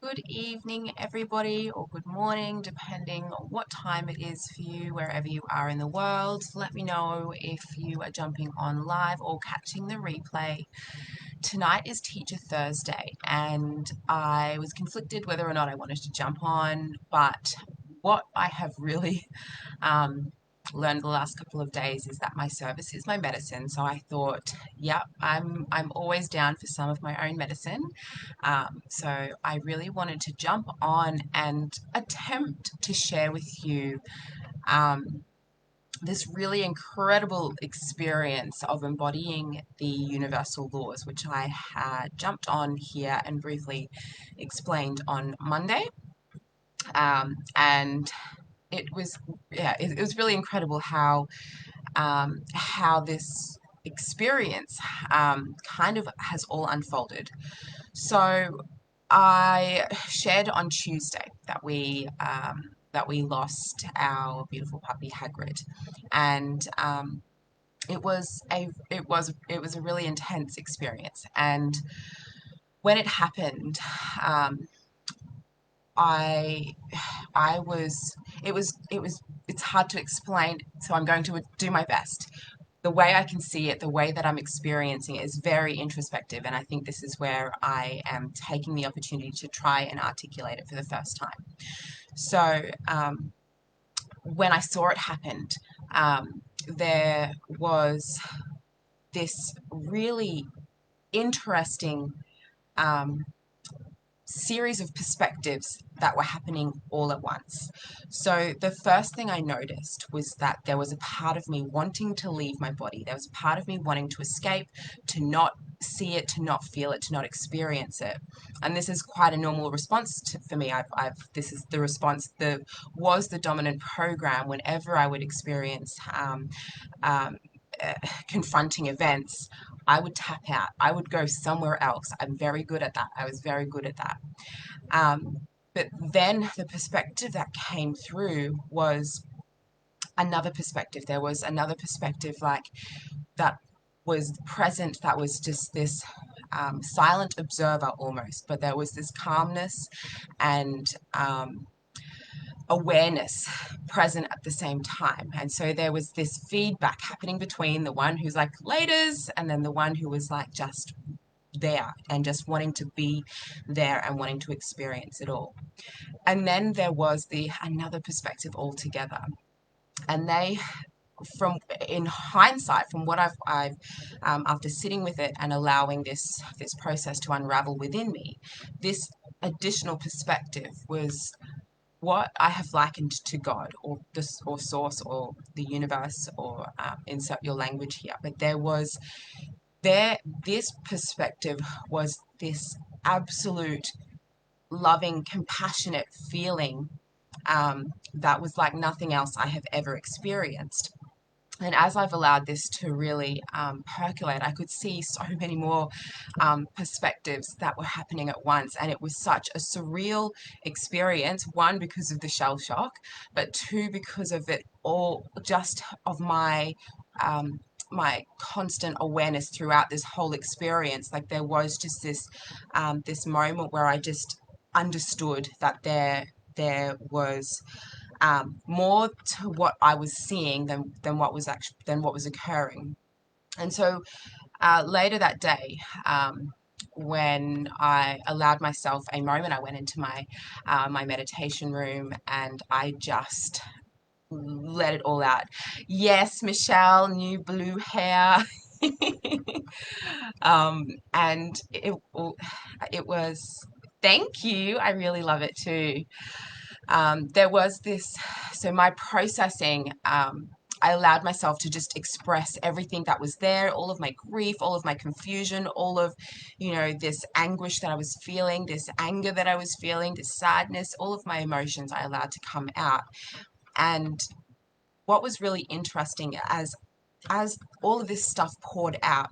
Good evening, everybody, or good morning, depending on what time it is for you, wherever you are in the world. Let me know if you are jumping on live or catching the replay. Tonight is Teacher Thursday, and I was conflicted whether or not I wanted to jump on, but what I have really um, learned the last couple of days is that my service is my medicine. So I thought, yep, I'm always down for some of my own medicine. So I really wanted to jump on and attempt to share with you um, this really incredible experience of embodying the universal laws, which I had jumped on here and briefly explained on Monday. And it was, yeah, it was really incredible how this experience kind of has all unfolded. So I shared on Tuesday that we lost our beautiful puppy Hagrid, and it was a really intense experience. And when it happened, um, I I was it was it's hard to explain, so I'm going to do my best. The way I can see it, the way that I'm experiencing it is very introspective, and I think this is where I am taking the opportunity to try and articulate it for the first time. So when I saw it happen, there was this really interesting um, series of perspectives that were happening all at once. So the first thing I noticed was that there was a part of me wanting to leave my body. There was a part of me wanting to escape, to not see it, to not feel it, to not experience it. And this is quite a normal response for me. This is the response that was the dominant program whenever I would experience um, confronting events. I would tap out. I would go somewhere else. I'm very good at that. I was very good at that. Um, but then the perspective that came through was another perspective. There was another perspective like that was present, that was just this silent observer almost, but there was this calmness and awareness present at the same time. And so there was this feedback happening between the one who's like laters and then the one who was like just there and just wanting to be there and wanting to experience it all. And then there was the another perspective altogether. And they, from in hindsight, from what I've after sitting with it and allowing this process to unravel within me, this additional perspective was what I have likened to God or this or source or the universe or insert your language here. But this perspective was this absolute loving, compassionate feeling that was like nothing else I have ever experienced. And as I've allowed this to really percolate, I could see so many more perspectives that were happening at once. And it was such a surreal experience, one, because of the shell shock, but two, because of it all, just of my constant awareness throughout this whole experience. Like there was just this moment where I just understood that there was more to what I was seeing than what was occurring. And so later that day, when I allowed myself a moment, I went into my meditation room and I just let it all out. Yes, Michelle, new blue hair. And it was, thank you. I really love it too. There was this, so my processing, I allowed myself to just express everything that was there, all of my grief, all of my confusion, all of, this anguish that I was feeling, this anger that I was feeling, this sadness, all of my emotions I allowed to come out. And what was really interesting as all of this stuff poured out,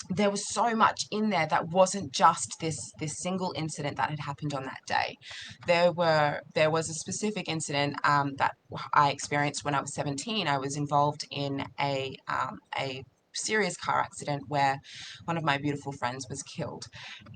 there was so much in there that wasn't just this single incident that had happened on that day. There was a specific incident that I experienced when I was 17. I was involved in a serious car accident where one of my beautiful friends was killed,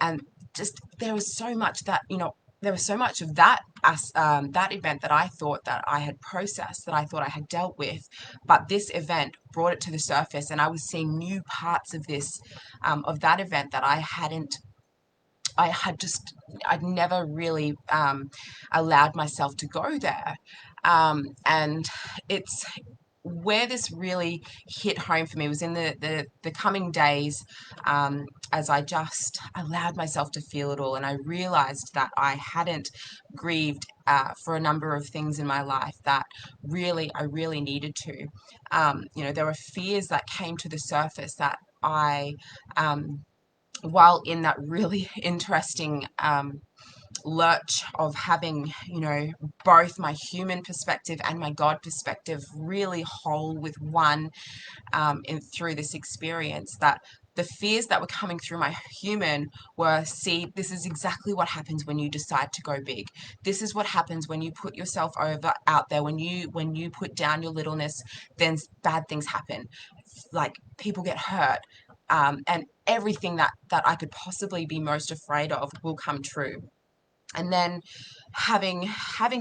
and just there was so much that there was so much of that as that event that I thought that I had processed, that I thought I had dealt with, but this event brought it to the surface, and I was seeing new parts of this, of that event that I hadn't. I had just, I'd never really allowed myself to go there. And it's where this really hit home for me was in the coming days, as I just allowed myself to feel it all. And I realized that I hadn't grieved for a number of things in my life that I really needed to. There were fears that came to the surface that um, while in that really interesting lurch of having, both my human perspective and my God perspective really whole with one, through this experience, that the fears that were coming through my human were, see, this is exactly what happens when you decide to go big. This is what happens when you put yourself over out there, when you put down your littleness, then bad things happen, like people get hurt, and everything that I could possibly be most afraid of will come true. And then having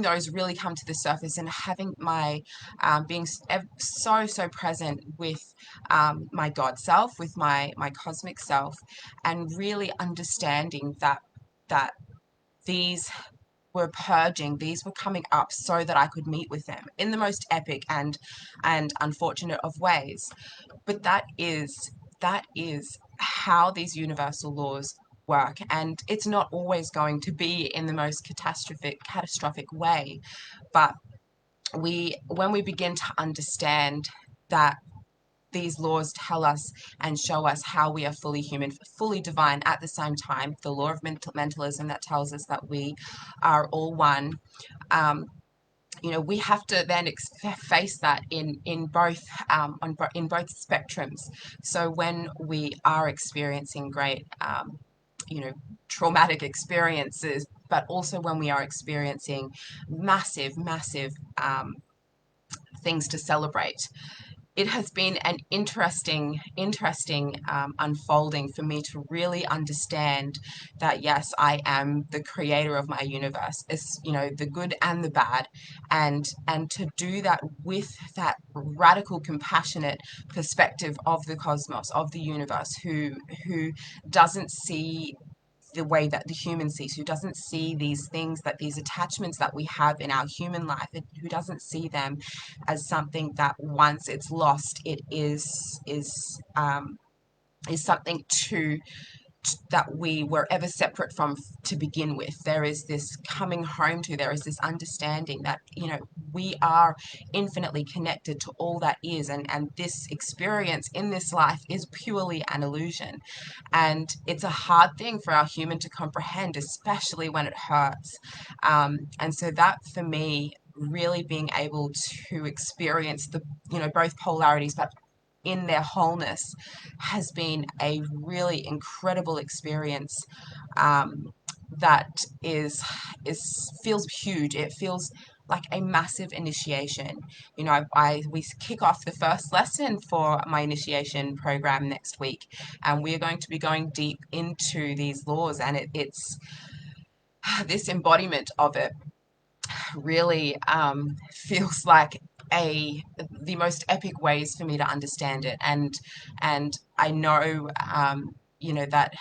those really come to the surface, and having my being so present with my God self, with my cosmic self, and really understanding that these were purging, these were coming up so that I could meet with them in the most epic and unfortunate of ways. But that is how these universal laws work, and it's not always going to be in the most catastrophic way. But when we begin to understand that these laws tell us and show us how we are fully human, fully divine at the same time, the law of mentalism that tells us that we are all one. um, we have to then face that in both, in both spectrums. So when we are experiencing great, you know traumatic experiences, but also when we are experiencing massive things to celebrate, it has been an interesting unfolding for me to really understand that yes, I am the creator of my universe. It's, the good and the bad, and to do that with that radical, compassionate perspective of the cosmos, of the universe, who doesn't see the way that the human sees, who doesn't see these things, that these attachments that we have in our human life, who doesn't see them as something that once it's lost, it is something that we were ever separate from to begin with. There is this coming home to, there is this understanding that, we are infinitely connected to all that is, and this experience in this life is purely an illusion. And it's a hard thing for our human to comprehend, especially when it hurts. And so that for me, really being able to experience the, both polarities, but in their wholeness, has been a really incredible experience, that is feels huge. It feels like a massive initiation. We kick off the first lesson for my initiation program next week, and we are going to be going deep into these laws, and it's this embodiment of it really feels like a the most epic ways for me to understand it. And I know, that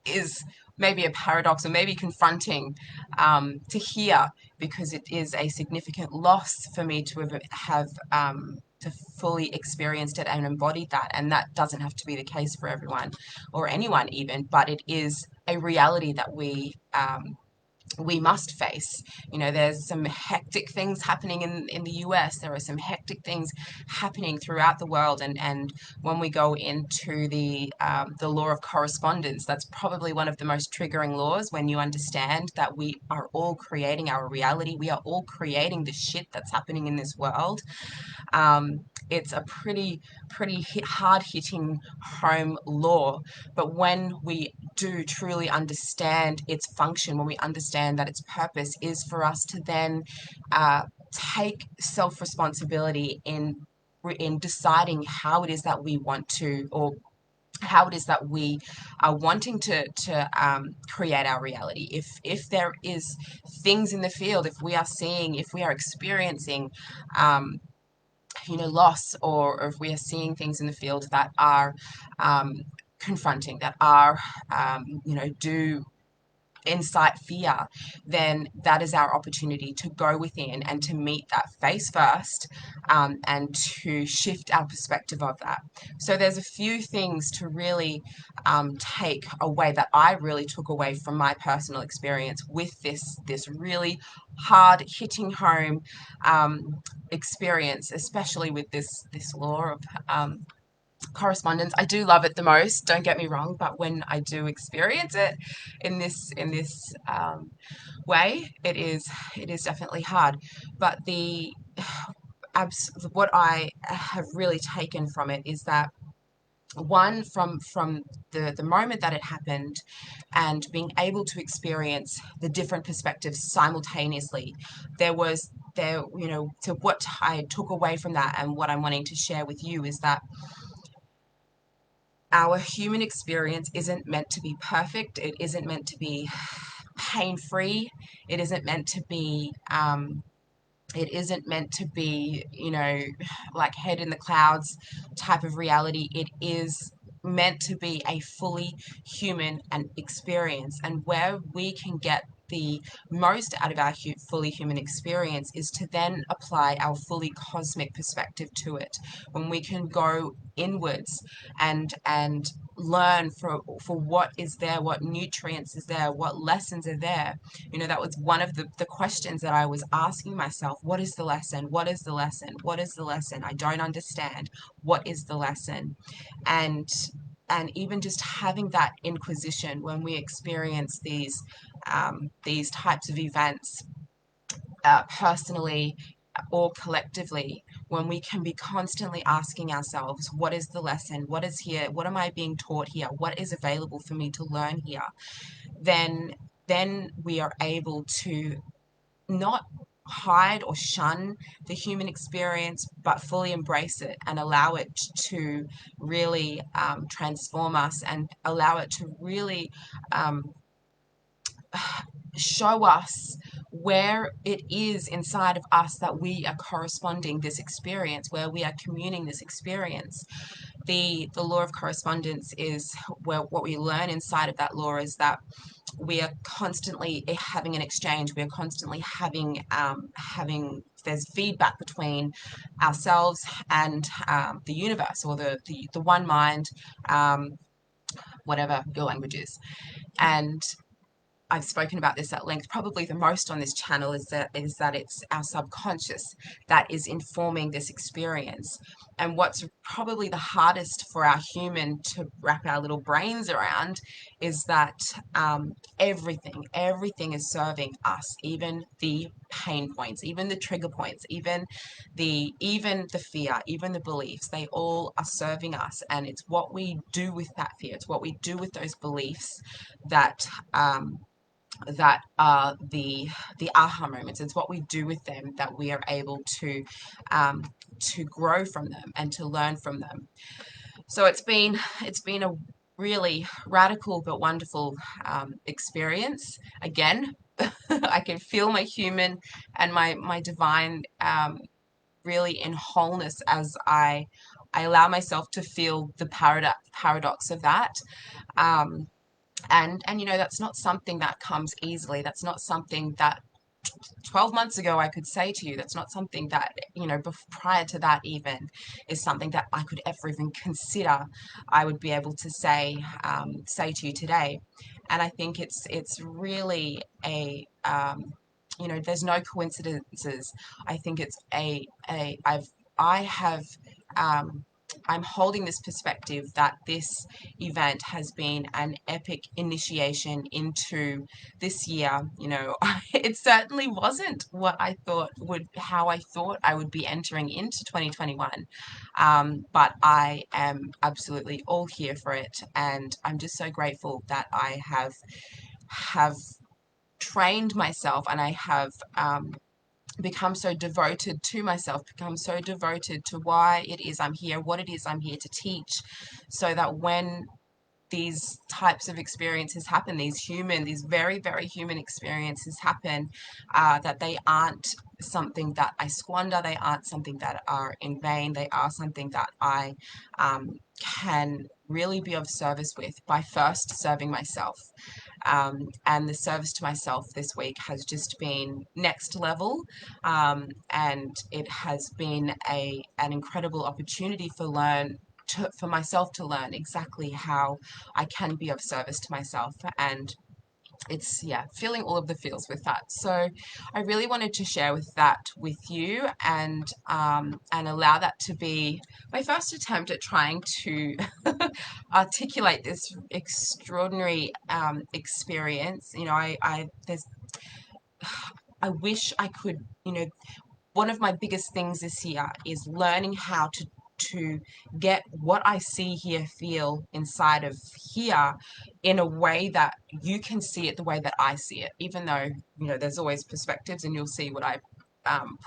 is maybe a paradox, or maybe confronting, to hear, because it is a significant loss for me to have to fully experienced it and embodied that. And that doesn't have to be the case for everyone or anyone even, but it is a reality that we must face. There's some hectic things happening in the US. There are some hectic things happening throughout the world. And when we go into the law of correspondence, that's probably one of the most triggering laws, when you understand that we are all creating our reality. We are all creating the shit that's happening in this world. It's a pretty hard hitting home law. But when we do truly understand its function, when we understand that its purpose is for us to then take self responsibility in deciding how it is that we want to, or how it is that we are wanting to create our reality. If there is things in the field, if we are seeing, if we are experiencing, um, loss, or if we are seeing things in the field that are um, confronting, that are do incite fear, then that is our opportunity to go within and to meet that face first, and to shift our perspective of that. So there's a few things to really take away, that I really took away from my personal experience with this really hard hitting home experience, especially with this law of correspondence. I do love it the most, don't get me wrong, but when I do experience it in this way, it is definitely hard. But what I have really taken from it is that, one, from the moment that it happened, and being able to experience the different perspectives simultaneously, so what I took away from that, and what I'm wanting to share with you, is that our human experience isn't meant to be perfect. It isn't meant to be pain free. It isn't meant to be. It isn't meant to be, like head in the clouds type of reality. It is meant to be a fully human and experience. And where we can get the most out of our fully human experience is to then apply our fully cosmic perspective to it. When we can go inwards and learn for what is there, what nutrients is there, what lessons are there. That was one of the questions that I was asking myself. What is the lesson? What is the lesson? What is the lesson? I don't understand. What is the lesson? And and even just having that inquisition when we experience these types of events, personally or collectively, when we can be constantly asking ourselves, what is the lesson? What is here? What am I being taught here? What is available for me to learn here? Then then we are able to not hide or shun the human experience, but fully embrace it and allow it to really transform us, and allow it to really um, show us where it is inside of us that we are corresponding this experience, where we are communing this experience. The law of correspondence is where what we learn inside of that law is that we are constantly having an exchange. We are constantly having there's feedback between ourselves and the universe, or the one mind, um, whatever your language is. And I've spoken about this at length, probably the most on this channel, is that it's our subconscious that is informing this experience. And what's probably the hardest for our human to wrap our little brains around is that everything is serving us, even the pain points, even the trigger points, even the fear, even the beliefs. They all are serving us, and it's what we do with that fear. It's what we do with those beliefs that that are the aha moments. It's what we do with them that we are able to grow from them and to learn from them. So it's been a really radical but wonderful experience. Again, I can feel my human and my divine really in wholeness as I allow myself to feel the paradox of that. Um, and that's not something that comes easily. That's not something that 12 months ago I could say to you. That's not something that, prior to that even, is something that I could ever even consider I would be able to say to you today. And I think it's really there's no coincidences. I think it's I have um, I'm holding this perspective that this event has been an epic initiation into this year. It certainly wasn't how I thought I would be entering into 2021. But I am absolutely all here for it. And I'm just so grateful that I have trained myself, and I have become so devoted to myself, become so devoted to why it is I'm here, what it is I'm here to teach, so that when these types of experiences happen, these very, very human experiences happen, that they aren't something that I squander, they aren't something that are in vain, they are something that I can really be of service with by first serving myself. And the service to myself this week has just been next level, and it has been an incredible opportunity for myself to learn exactly how I can be of service to myself. And it's, yeah, feeling all of the feels with that. So I really wanted to share with that with you, and allow that to be my first attempt at trying to articulate this extraordinary experience. I wish I could, one of my biggest things this year is learning how to get what I see, hear, feel inside of here in a way that you can see it the way that I see it, even though, there's always perspectives and you'll see what I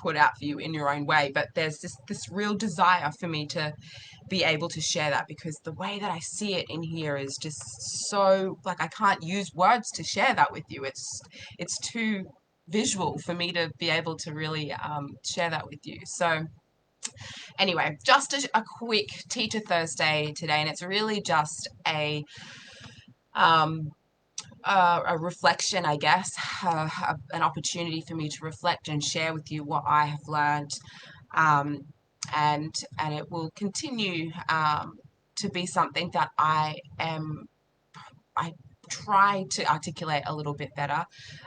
put out for you in your own way. But there's this real desire for me to be able to share that, because the way that I see it in here is just so, like, I can't use words to share that with you. It's too visual for me to be able to really share that with you. So anyway, just a quick Teacher Thursday today, and it's really just um, a reflection, I guess, an opportunity for me to reflect and share with you what I have learned, um, and it will continue to be something that I try to articulate a little bit better,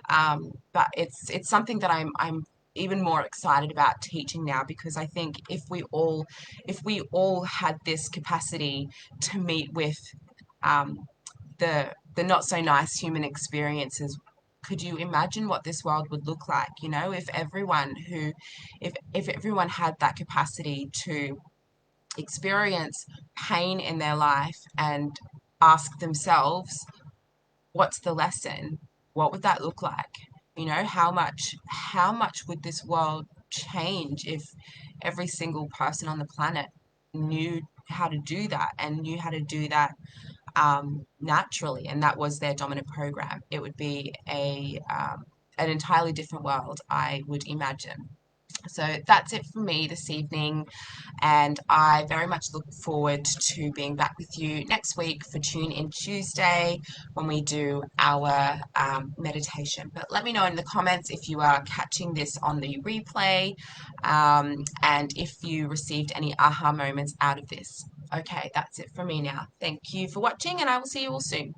but it's something that I'm even more excited about teaching now, because I think if we all had this capacity to meet with um, the not so nice human experiences, could you imagine what this world would look like? If everyone had that capacity to experience pain in their life and ask themselves, what's the lesson? What would that look like? How much would this world change if every single person on the planet knew how to do that, and knew how to do that naturally, and that was their dominant program? It would be an entirely different world, I would imagine. So that's it for me this evening, and I very much look forward to being back with you next week for Tune In Tuesday, when we do our meditation. But let me know in the comments if you are catching this on the replay, and if you received any aha moments out of this. Okay, that's it for me now. Thank you for watching, and I will see you all soon.